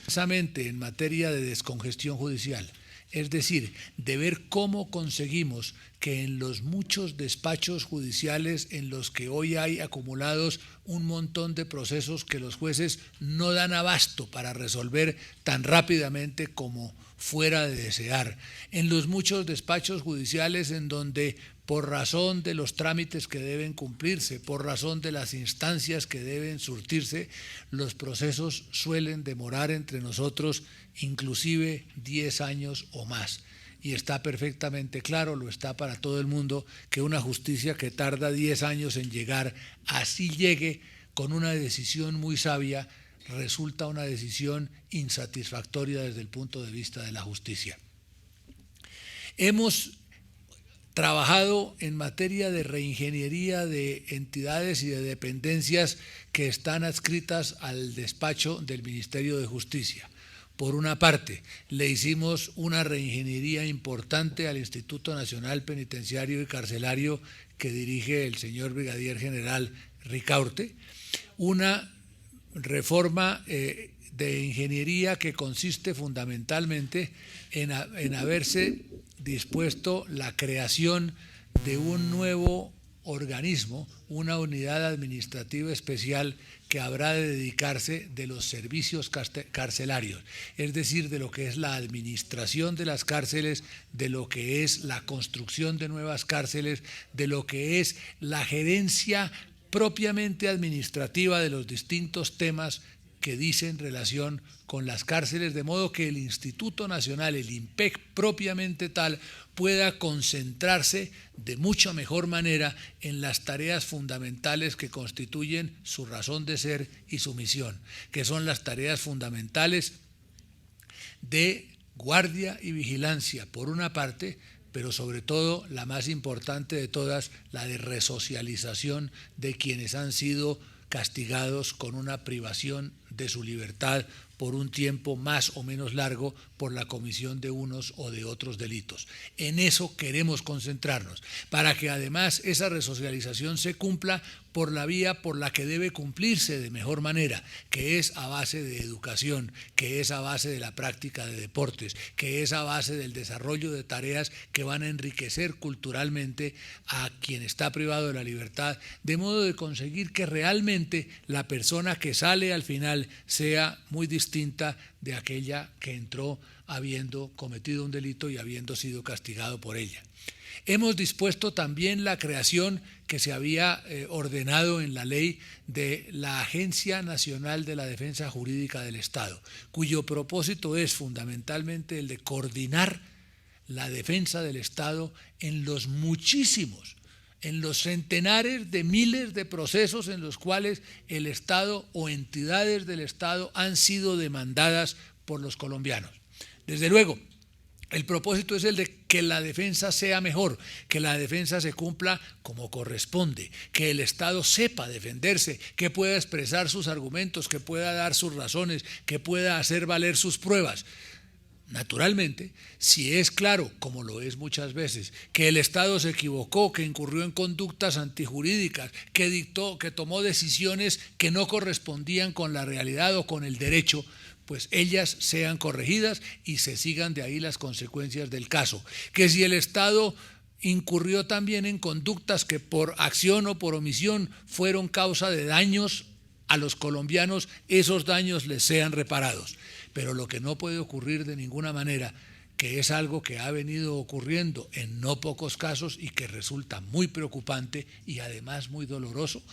precisamente en materia de descongestión judicial, es decir, de ver cómo conseguimos que en los muchos despachos judiciales en los que hoy hay acumulados un montón de procesos que los jueces no dan abasto para resolver tan rápidamente como fuera de desear, en los muchos despachos judiciales en donde por razón de los trámites que deben cumplirse, por razón de las instancias que deben surtirse, los procesos suelen demorar entre nosotros inclusive 10 años o más. Y está perfectamente claro, lo está para todo el mundo, que una justicia que tarda 10 años en llegar, así llegue con una decisión muy sabia, resulta una decisión insatisfactoria desde el punto de vista de la justicia. Hemos trabajado en materia de reingeniería de entidades y de dependencias que están adscritas al despacho del Ministerio de Justicia. Por una parte, le hicimos una reingeniería importante al Instituto Nacional Penitenciario y Carcelario que dirige el señor Brigadier General Ricaurte, una reforma de ingeniería que consiste fundamentalmente en haberse dispuesto la creación de un nuevo organismo, una unidad administrativa especial que habrá de dedicarse de los servicios carcelarios, es decir, de lo que es la administración de las cárceles, de lo que es la construcción de nuevas cárceles, de lo que es la gerencia propiamente administrativa de los distintos temas que dicen relación con las cárceles, de modo que el Instituto Nacional, el INPEC propiamente tal, pueda concentrarse de mucha mejor manera en las tareas fundamentales que constituyen su razón de ser y su misión, que son las tareas fundamentales de guardia y vigilancia, por una parte, pero sobre todo la más importante de todas, la de resocialización de quienes han sido castigados con una privación de su libertad por un tiempo más o menos largo por la comisión de unos o de otros delitos. En eso queremos concentrarnos, para que además esa resocialización se cumpla por la vía por la que debe cumplirse de mejor manera, que es a base de educación, que es a base de la práctica de deportes, que es a base del desarrollo de tareas que van a enriquecer culturalmente a quien está privado de la libertad, de modo de conseguir que realmente la persona que sale al final sea muy distinta de aquella que entró habiendo cometido un delito y habiendo sido castigado por ella. Hemos dispuesto también la creación que se había ordenado en la ley de la Agencia Nacional de la Defensa Jurídica del Estado, cuyo propósito es fundamentalmente el de coordinar la defensa del Estado en los muchísimos, en los centenares de miles de procesos en los cuales el Estado o entidades del Estado han sido demandadas por los colombianos. Desde luego, el propósito es el de que la defensa sea mejor, que la defensa se cumpla como corresponde, que el Estado sepa defenderse, que pueda expresar sus argumentos, que pueda dar sus razones, que pueda hacer valer sus pruebas. Naturalmente, si es claro, como lo es muchas veces, que el Estado se equivocó, que incurrió en conductas antijurídicas, que tomó decisiones que no correspondían con la realidad o con el derecho, pues ellas sean corregidas y se sigan de ahí las consecuencias del caso. Que si el Estado incurrió también en conductas que por acción o por omisión fueron causa de daños a los colombianos, esos daños les sean reparados. Pero lo que no puede ocurrir de ninguna manera, que es algo que ha venido ocurriendo en no pocos casos y que resulta muy preocupante y además muy doloroso,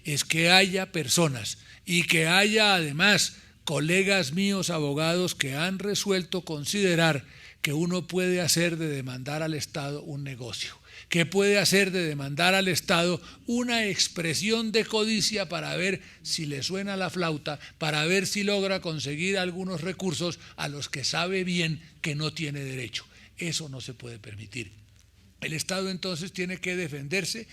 es que haya personas y que haya además colegas míos abogados que han resuelto considerar que uno puede hacer de demandar al Estado un negocio, que puede hacer de demandar al Estado una expresión de codicia para ver si le suena la flauta, para ver si logra conseguir algunos recursos a los que sabe bien que no tiene derecho. Eso no se puede permitir. El Estado entonces tiene que defenderse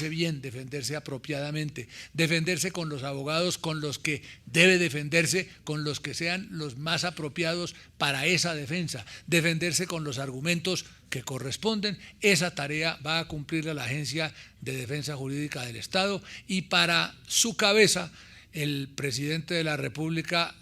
bien, defenderse apropiadamente, defenderse con los abogados con los que debe defenderse, con los que sean los más apropiados para esa defensa, defenderse con los argumentos que corresponden. Esa tarea va a cumplirla la Agencia de Defensa Jurídica del Estado y para su cabeza el presidente de la República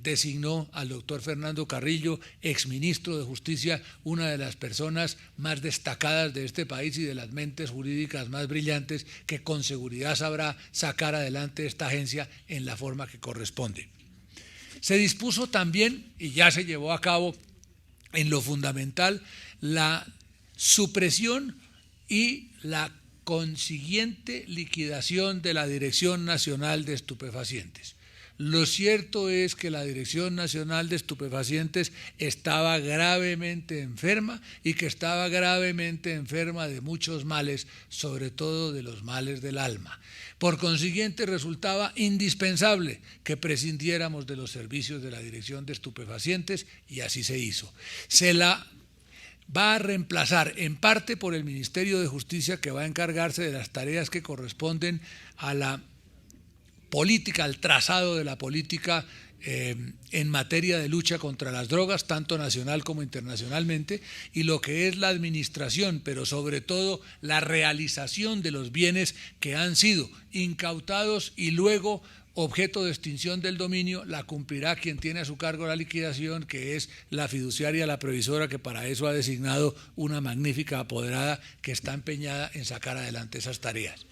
designó al doctor Fernando Carrillo, exministro de Justicia, una de las personas más destacadas de este país y de las mentes jurídicas más brillantes, que con seguridad sabrá sacar adelante esta agencia en la forma que corresponde. Se dispuso también, y ya se llevó a cabo en lo fundamental, la supresión y la consiguiente liquidación de la Dirección Nacional de Estupefacientes. Lo cierto es que la Dirección Nacional de Estupefacientes estaba gravemente enferma y que estaba gravemente enferma de muchos males, sobre todo de los males del alma. Por consiguiente, resultaba indispensable que prescindiéramos de los servicios de la Dirección de Estupefacientes y así se hizo. Se la va a reemplazar en parte por el Ministerio de Justicia, que va a encargarse de las tareas que corresponden a la política, al trazado de la política en materia de lucha contra las drogas, tanto nacional como internacionalmente, y lo que es la administración, pero sobre todo la realización de los bienes que han sido incautados y luego objeto de extinción del dominio, la cumplirá quien tiene a su cargo la liquidación, que es la fiduciaria, la previsora, que para eso ha designado una magnífica apoderada que está empeñada en sacar adelante esas tareas.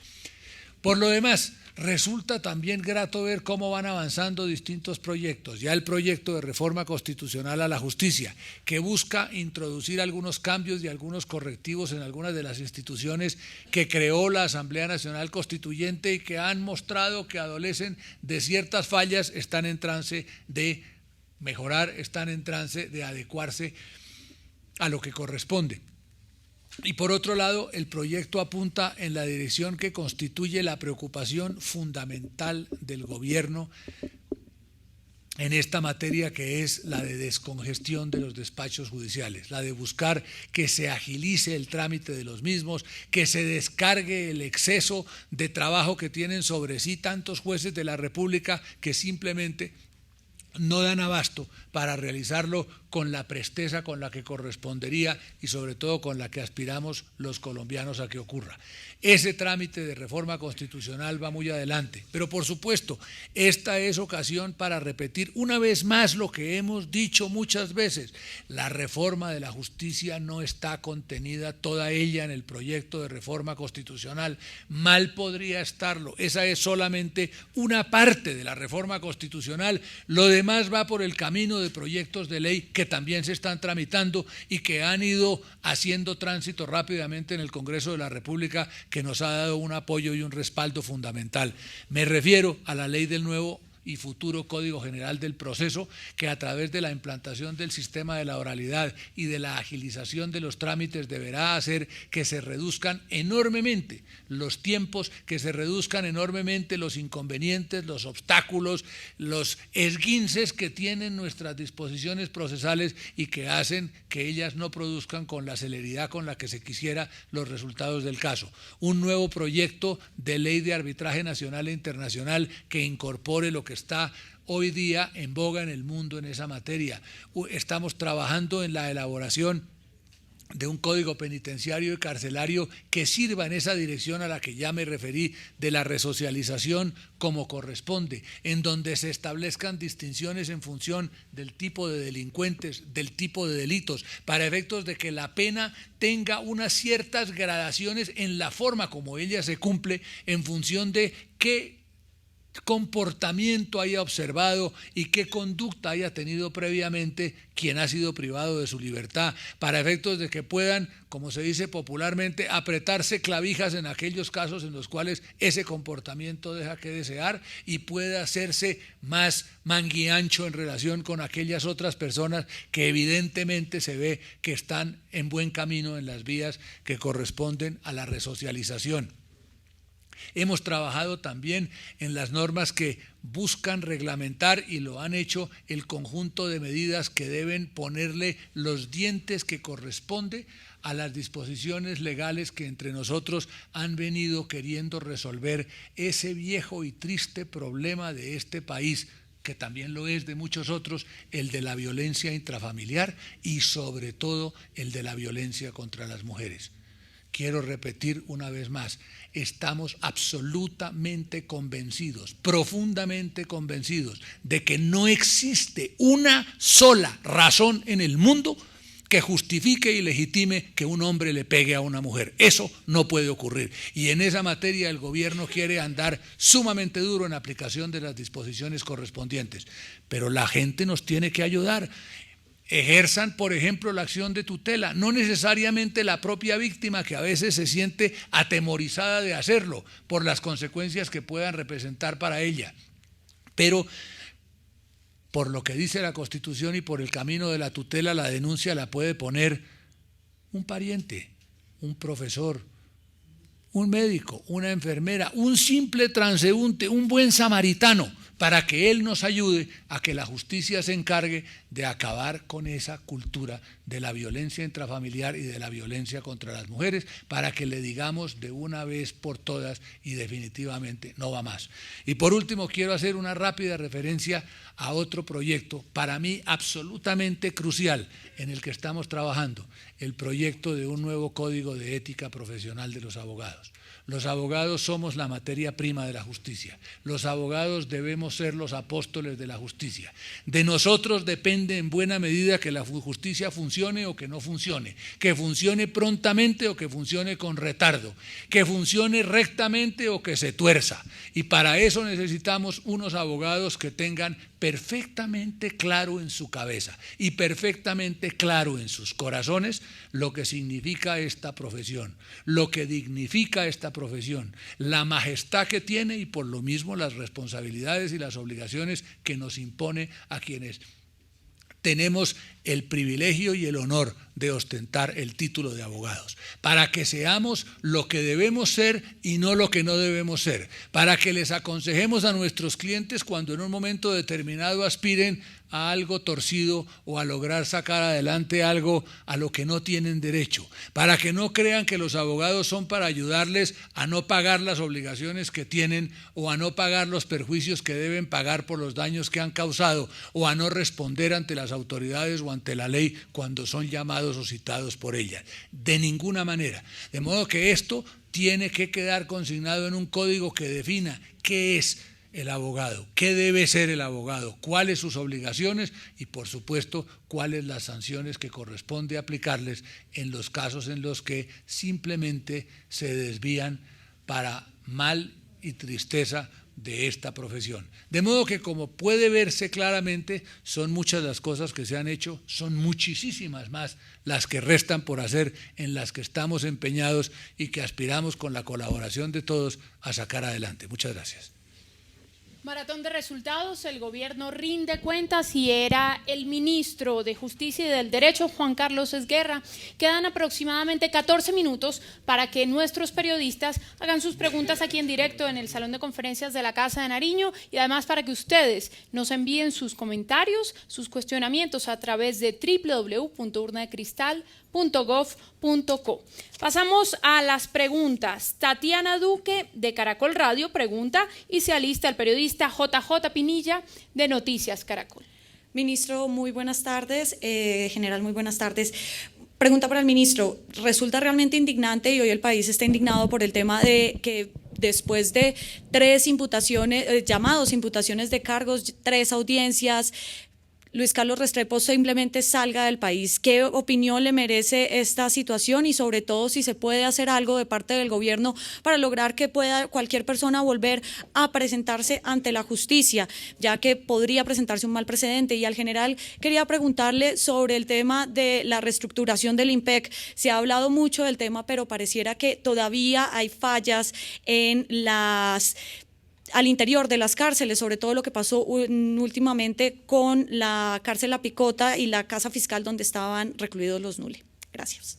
Por lo demás, resulta también grato ver cómo van avanzando distintos proyectos. Ya el proyecto de reforma constitucional a la justicia, que busca introducir algunos cambios y algunos correctivos en algunas de las instituciones que creó la Asamblea Nacional Constituyente y que han mostrado que adolecen de ciertas fallas, están en trance de mejorar, están en trance de adecuarse a lo que corresponde. Y por otro lado, el proyecto apunta en la dirección que constituye la preocupación fundamental del gobierno en esta materia, que es la de descongestión de los despachos judiciales, la de buscar que se agilice el trámite de los mismos, que se descargue el exceso de trabajo que tienen sobre sí tantos jueces de la República que simplemente no dan abasto para realizarlo con la presteza con la que correspondería y sobre todo con la que aspiramos los colombianos a que ocurra. Ese trámite de reforma constitucional va muy adelante, pero por supuesto, esta es ocasión para repetir una vez más lo que hemos dicho muchas veces: la reforma de la justicia no está contenida toda ella en el proyecto de reforma constitucional, mal podría estarlo. Esa es solamente una parte de la reforma constitucional, lo demás va por el camino de proyectos de ley que también se están tramitando y que han ido haciendo tránsito rápidamente en el Congreso de la República, que nos ha dado un apoyo y un respaldo fundamental. Me refiero a la ley del nuevo y futuro Código General del Proceso, que a través de la implantación del sistema de la oralidad y de la agilización de los trámites deberá hacer que se reduzcan enormemente los tiempos, que se reduzcan enormemente los inconvenientes, los obstáculos, los esguinces que tienen nuestras disposiciones procesales y que hacen que ellas no produzcan con la celeridad con la que se quisiera los resultados del caso. Un nuevo proyecto de ley de arbitraje nacional e internacional que incorpore lo que está hoy día en boga en el mundo en esa materia. Estamos trabajando en la elaboración de un código penitenciario y carcelario que sirva en esa dirección a la que ya me referí, de la resocialización como corresponde, en donde se establezcan distinciones en función del tipo de delincuentes, del tipo de delitos, para efectos de que la pena tenga unas ciertas gradaciones en la forma como ella se cumple, en función de qué comportamiento haya observado y qué conducta haya tenido previamente quien ha sido privado de su libertad, para efectos de que puedan, como se dice popularmente, apretarse clavijas en aquellos casos en los cuales ese comportamiento deja que desear y pueda hacerse más manguiancho en relación con aquellas otras personas que evidentemente se ve que están en buen camino en las vías que corresponden a la resocialización. Hemos trabajado también en las normas que buscan reglamentar, y lo han hecho, el conjunto de medidas que deben ponerle los dientes que corresponde a las disposiciones legales que entre nosotros han venido queriendo resolver ese viejo y triste problema de este país, que también lo es de muchos otros, el de la violencia intrafamiliar y sobre todo el de la violencia contra las mujeres. Quiero repetir una vez más, estamos absolutamente convencidos, profundamente convencidos, de que no existe una sola razón en el mundo que justifique y legitime que un hombre le pegue a una mujer. Eso no puede ocurrir. Y en esa materia el gobierno quiere andar sumamente duro en aplicación de las disposiciones correspondientes. Pero la gente nos tiene que ayudar. Ejerzan, por ejemplo, la acción de tutela, no necesariamente la propia víctima, que a veces se siente atemorizada de hacerlo por las consecuencias que puedan representar para ella. Pero por lo que dice la Constitución y por el camino de la tutela, la denuncia la puede poner un pariente, un profesor, un médico, una enfermera, un simple transeúnte, un buen samaritano, para que él nos ayude a que la justicia se encargue de acabar con esa cultura de la violencia intrafamiliar y de la violencia contra las mujeres, para que le digamos de una vez por todas y definitivamente no va más. Y por último quiero hacer una rápida referencia a otro proyecto, para mí absolutamente crucial, en el que estamos trabajando, el proyecto de un nuevo código de ética profesional de los abogados. Los abogados somos la materia prima de la justicia. Los abogados debemos ser los apóstoles de la justicia. De nosotros depende en buena medida que la justicia funcione o que no funcione, que funcione prontamente o que funcione con retardo, que funcione rectamente o que se tuerza. Y para eso necesitamos unos abogados que tengan perfectamente claro en su cabeza y perfectamente claro en sus corazones lo que significa esta profesión, lo que dignifica esta profesión, la majestad que tiene y por lo mismo las responsabilidades y las obligaciones que nos impone a quienes tenemos el privilegio y el honor de ostentar el título de abogados, para que seamos lo que debemos ser y no lo que no debemos ser, para que les aconsejemos a nuestros clientes cuando en un momento determinado aspiren a algo torcido o a lograr sacar adelante algo a lo que no tienen derecho, para que no crean que los abogados son para ayudarles a no pagar las obligaciones que tienen o a no pagar los perjuicios que deben pagar por los daños que han causado o a no responder ante las autoridades o ante la ley cuando son llamados o citados por ellas. De ninguna manera. De modo que esto tiene que quedar consignado en un código que defina qué es el abogado, qué debe ser el abogado, cuáles sus obligaciones y por supuesto cuáles las sanciones que corresponde aplicarles en los casos en los que simplemente se desvían para mal y tristeza de esta profesión. De modo que, como puede verse claramente, son muchas las cosas que se han hecho, son muchísimas más las que restan por hacer, en las que estamos empeñados y que aspiramos con la colaboración de todos a sacar adelante. Muchas gracias. Maratón de resultados, el gobierno rinde cuentas y era el ministro de Justicia y del Derecho, Juan Carlos Esguerra. Quedan aproximadamente 14 minutos para que nuestros periodistas hagan sus preguntas aquí en directo en el Salón de Conferencias de la Casa de Nariño y además para que ustedes nos envíen sus comentarios, sus cuestionamientos a través de www.urnadecristal.gov.co. Pasamos a las preguntas. Tatiana Duque de Caracol Radio pregunta y se alista el periodista JJ Pinilla de Noticias Caracol. Ministro, muy buenas tardes. General, muy buenas tardes. Pregunta para el ministro. Resulta realmente indignante y hoy el país está indignado por el tema de que después de 3 imputaciones, llamados imputaciones de cargos, 3 audiencias, Luis Carlos Restrepo simplemente salga del país. ¿Qué opinión le merece esta situación y sobre todo si se puede hacer algo de parte del gobierno para lograr que pueda cualquier persona volver a presentarse ante la justicia, ya que podría presentarse un mal precedente? Y al general quería preguntarle sobre el tema de la reestructuración del IMPEC. Se ha hablado mucho del tema, pero pareciera que todavía hay fallas en al interior de las cárceles, sobre todo lo que pasó últimamente con la cárcel La Picota y la casa fiscal donde estaban recluidos los NULE. Gracias.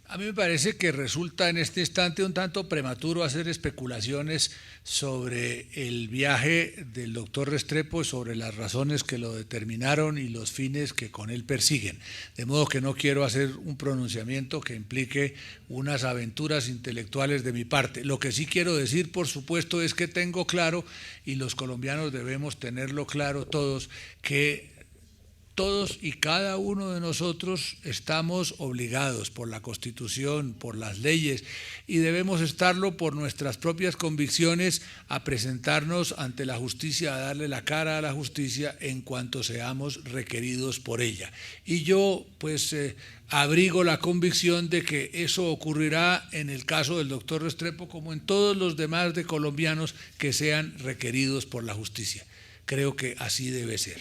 A mí me parece que resulta en este instante un tanto prematuro hacer especulaciones sobre el viaje del doctor Restrepo, sobre las razones que lo determinaron y los fines que con él persiguen. De modo que no quiero hacer un pronunciamiento que implique unas aventuras intelectuales de mi parte. Lo que sí quiero decir, por supuesto, es que tengo claro, y los colombianos debemos tenerlo claro todos, que todos y cada uno de nosotros estamos obligados por la Constitución, por las leyes, y debemos estarlo por nuestras propias convicciones a presentarnos ante la justicia, a darle la cara a la justicia en cuanto seamos requeridos por ella. Y yo pues abrigo la convicción de que eso ocurrirá en el caso del doctor Restrepo como en todos los demás de colombianos que sean requeridos por la justicia. Creo que así debe ser.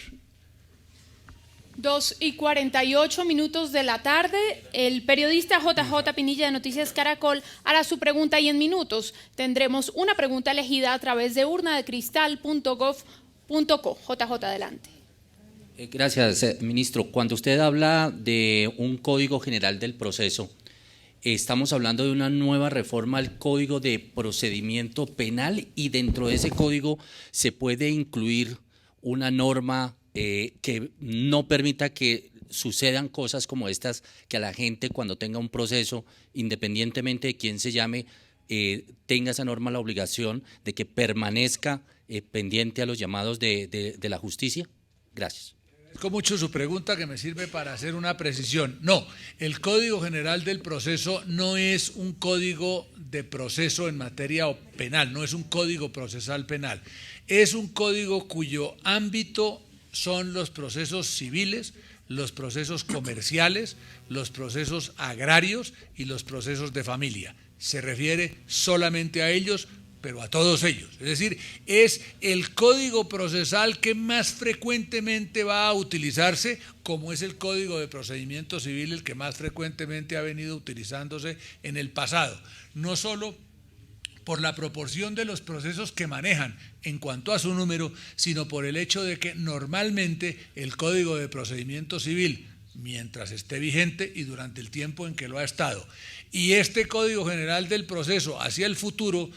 2:48 de la tarde, el periodista JJ Pinilla de Noticias Caracol hará su pregunta y en minutos tendremos una pregunta elegida a través de urnadecristal.gov.co. JJ, adelante. Gracias, ministro. Cuando usted habla de un Código General del Proceso, estamos hablando de una nueva reforma al Código de Procedimiento Penal y dentro de ese código se puede incluir una norma que no permita que sucedan cosas como estas, que a la gente cuando tenga un proceso, independientemente de quién se llame, tenga esa norma la obligación de que permanezca pendiente a los llamados de la justicia. Gracias. Agradezco mucho su pregunta, que me sirve para hacer una precisión. No, el Código General del Proceso no es un código de proceso en materia penal, no es un código procesal penal, es un código cuyo ámbito son los procesos civiles, los procesos comerciales, los procesos agrarios y los procesos de familia. Se refiere solamente a ellos, pero a todos ellos. Es decir, es el código procesal que más frecuentemente va a utilizarse, como es el Código de Procedimiento Civil el que más frecuentemente ha venido utilizándose en el pasado. No solo por la proporción de los procesos que manejan en cuanto a su número, sino por el hecho de que normalmente el Código de Procedimiento Civil, mientras esté vigente y durante el tiempo en que lo ha estado, y este Código General del Proceso hacia el futuro,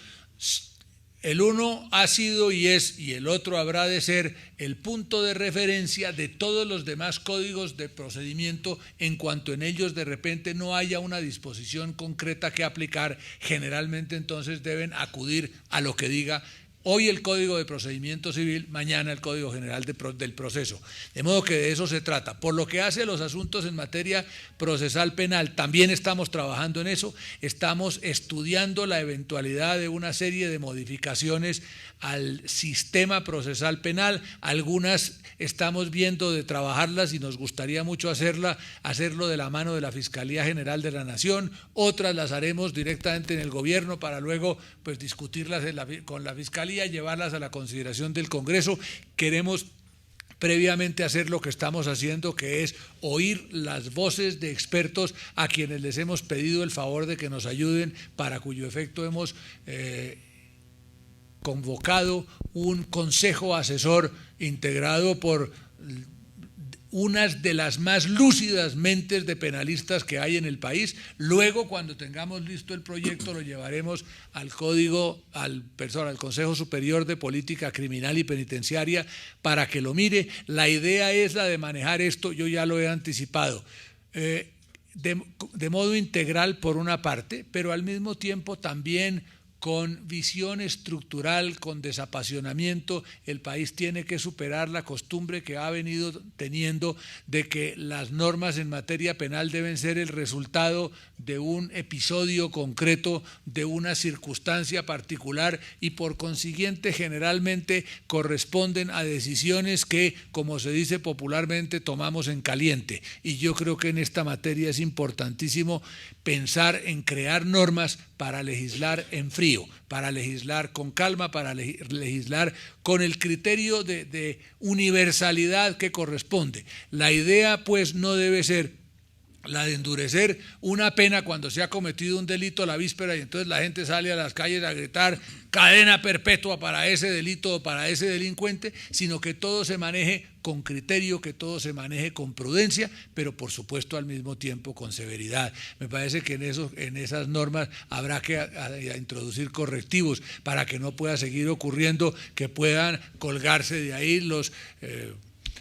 el uno ha sido y es, y el otro habrá de ser, el punto de referencia de todos los demás códigos de procedimiento en cuanto en ellos de repente no haya una disposición concreta que aplicar. Generalmente entonces deben acudir a lo que diga hoy el Código de Procedimiento Civil, mañana el Código General del Proceso. De modo que de eso se trata. Por lo que hace a los asuntos en materia procesal penal, también estamos trabajando en eso, estamos estudiando la eventualidad de una serie de modificaciones al sistema procesal penal. Algunas estamos viendo de trabajarlas y nos gustaría mucho hacerlo de la mano de la Fiscalía General de la Nación, otras las haremos directamente en el gobierno para luego pues discutirlas con la Fiscalía, llevarlas a la consideración del Congreso. Queremos previamente hacer lo que estamos haciendo, que es oír las voces de expertos a quienes les hemos pedido el favor de que nos ayuden, para cuyo efecto hemos convocado un consejo asesor integrado por unas de las más lúcidas mentes de penalistas que hay en el país. Luego, cuando tengamos listo el proyecto, lo llevaremos al Consejo Superior de Política Criminal y Penitenciaria para que lo mire. La idea es la de manejar esto, yo ya lo he anticipado, de modo integral por una parte, pero al mismo tiempo también con visión estructural, con desapasionamiento. El país tiene que superar la costumbre que ha venido teniendo de que las normas en materia penal deben ser el resultado de un episodio concreto, de una circunstancia particular, y por consiguiente generalmente corresponden a decisiones que, como se dice popularmente, tomamos en caliente. Y yo creo que en esta materia es importantísimo pensar en crear normas para legislar en frío, para legislar con calma, para legislar con el criterio de universalidad que corresponde. La idea pues no debe ser la de endurecer una pena cuando se ha cometido un delito a la víspera y entonces la gente sale a las calles a gritar cadena perpetua para ese delito o para ese delincuente, sino que todo se maneje con criterio, que todo se maneje con prudencia, pero por supuesto al mismo tiempo con severidad. Me parece que en esas normas habrá que introducir correctivos para que no pueda seguir ocurriendo que puedan colgarse de ahí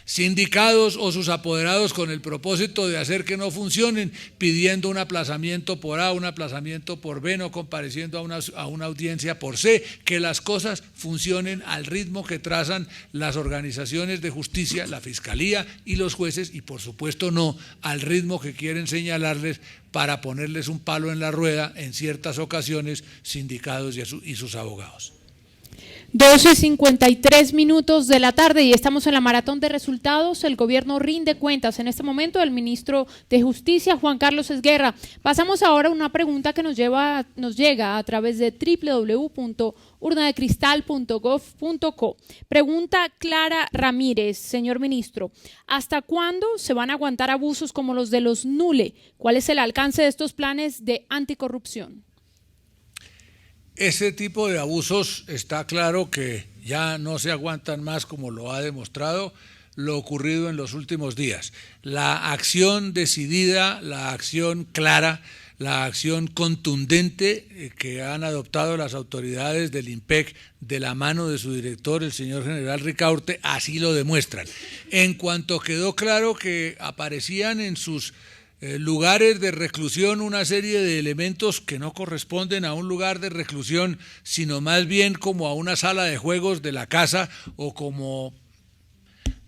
sindicados o sus apoderados con el propósito de hacer que no funcionen, pidiendo un aplazamiento por A, un aplazamiento por B, no compareciendo a una audiencia por C, que las cosas funcionen al ritmo que trazan las organizaciones de justicia, la Fiscalía y los jueces, y por supuesto no al ritmo que quieren señalarles para ponerles un palo en la rueda en ciertas ocasiones sindicados y sus abogados. 12:53 de la tarde y estamos en la maratón de resultados. El gobierno rinde cuentas en este momento del ministro de Justicia, Juan Carlos Esguerra. Pasamos ahora a una pregunta que nos llega a través de www.urnadecristal.gov.co. Pregunta Clara Ramírez, señor ministro, ¿hasta cuándo se van a aguantar abusos como los de los NULE? ¿Cuál es el alcance de estos planes de anticorrupción? Ese tipo de abusos está claro que ya no se aguantan más, como lo ha demostrado lo ocurrido en los últimos días. La acción decidida, la acción clara, la acción contundente que han adoptado las autoridades del IMPEC de la mano de su director, el señor general Ricaurte, así lo demuestran. En cuanto quedó claro que aparecían en sus lugares de reclusión una serie de elementos que no corresponden a un lugar de reclusión, sino más bien como a una sala de juegos de la casa o como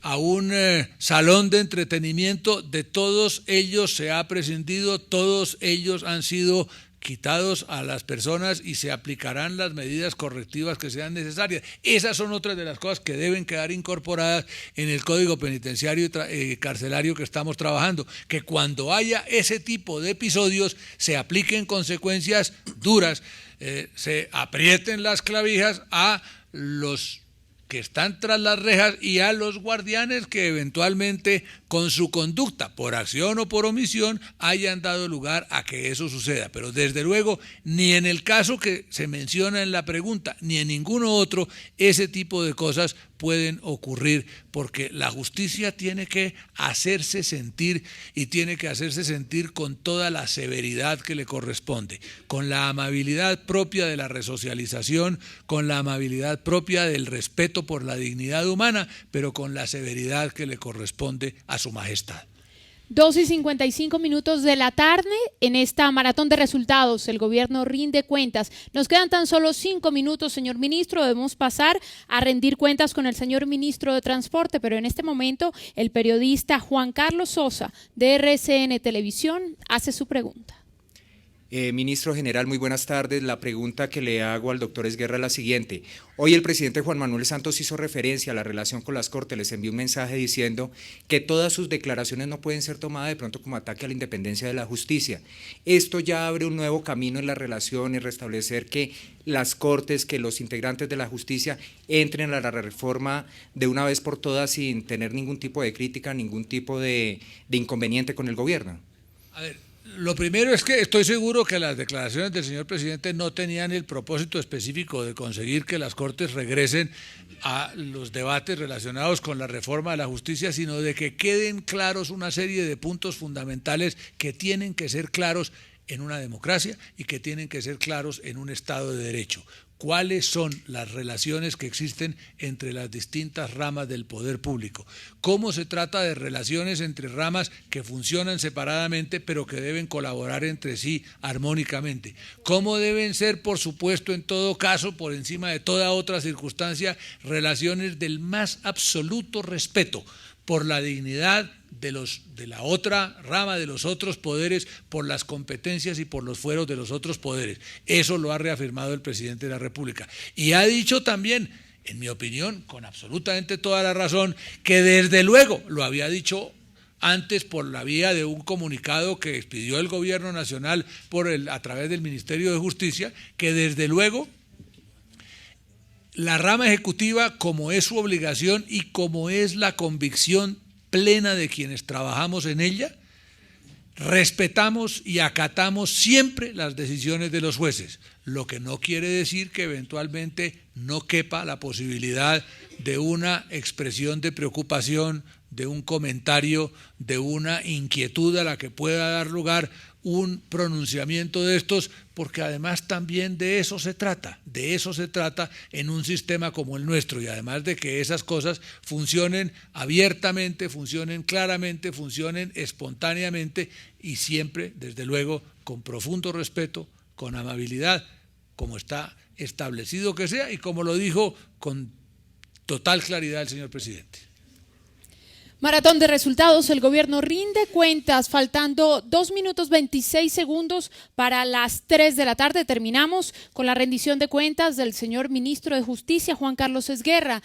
a un salón de entretenimiento, de todos ellos se ha prescindido, todos ellos han sido quitados a las personas y se aplicarán las medidas correctivas que sean necesarias. Esas son otras de las cosas que deben quedar incorporadas en el Código Penitenciario y Carcelario que estamos trabajando, que cuando haya ese tipo de episodios se apliquen consecuencias duras, se aprieten las clavijas a los que están tras las rejas y a los guardianes que eventualmente con su conducta, por acción o por omisión, hayan dado lugar a que eso suceda. Pero desde luego, ni en el caso que se menciona en la pregunta, ni en ninguno otro, ese tipo de cosas pueden ocurrir, porque la justicia tiene que hacerse sentir y tiene que hacerse sentir con toda la severidad que le corresponde, con la amabilidad propia de la resocialización, con la amabilidad propia del respeto por la dignidad humana, pero con la severidad que le corresponde a su majestad. 2:55 de la tarde en esta maratón de resultados. El gobierno rinde cuentas. Nos quedan tan solo 5 minutos, señor ministro. Debemos pasar a rendir cuentas con el señor ministro de Transporte, pero en este momento el periodista Juan Carlos Sosa de RCN Televisión hace su pregunta. Ministro General, muy buenas tardes. La pregunta que le hago al doctor Esguerra es la siguiente. Hoy el presidente Juan Manuel Santos hizo referencia a la relación con las Cortes, les envió un mensaje diciendo que todas sus declaraciones no pueden ser tomadas de pronto como ataque a la independencia de la justicia. Esto ya abre un nuevo camino en las relaciones, restablecer que las Cortes, que los integrantes de la justicia entren a la reforma de una vez por todas sin tener ningún tipo de crítica, ningún tipo de inconveniente con el gobierno. A ver, lo primero es que estoy seguro que las declaraciones del señor presidente no tenían el propósito específico de conseguir que las Cortes regresen a los debates relacionados con la reforma de la justicia, sino de que queden claros una serie de puntos fundamentales que tienen que ser claros en una democracia y que tienen que ser claros en un Estado de Derecho. ¿Cuáles son las relaciones que existen entre las distintas ramas del poder público? ¿Cómo se trata de relaciones entre ramas que funcionan separadamente pero que deben colaborar entre sí armónicamente? ¿Cómo deben ser, por supuesto, en todo caso, por encima de toda otra circunstancia, relaciones del más absoluto respeto por la dignidad de la otra rama, de los otros poderes, por las competencias y por los fueros de los otros poderes? Eso lo ha reafirmado el presidente de la República. Y ha dicho también, en mi opinión, con absolutamente toda la razón, que desde luego lo había dicho antes por la vía de un comunicado que expidió el Gobierno Nacional a través del Ministerio de Justicia, que desde luego la rama ejecutiva, como es su obligación y como es la convicción plena de quienes trabajamos en ella, respetamos y acatamos siempre las decisiones de los jueces, lo que no quiere decir que eventualmente no quepa la posibilidad de una expresión de preocupación, de un comentario, de una inquietud a la que pueda dar lugar un pronunciamiento de estos, porque además también de eso se trata en un sistema como el nuestro, y además de que esas cosas funcionen abiertamente, funcionen claramente, funcionen espontáneamente y siempre, desde luego, con profundo respeto, con amabilidad, como está establecido que sea y como lo dijo con total claridad el señor presidente. Maratón de resultados, el gobierno rinde cuentas, faltando 2 minutos 26 segundos para las 3 de la tarde. Terminamos con la rendición de cuentas del señor ministro de Justicia, Juan Carlos Esguerra.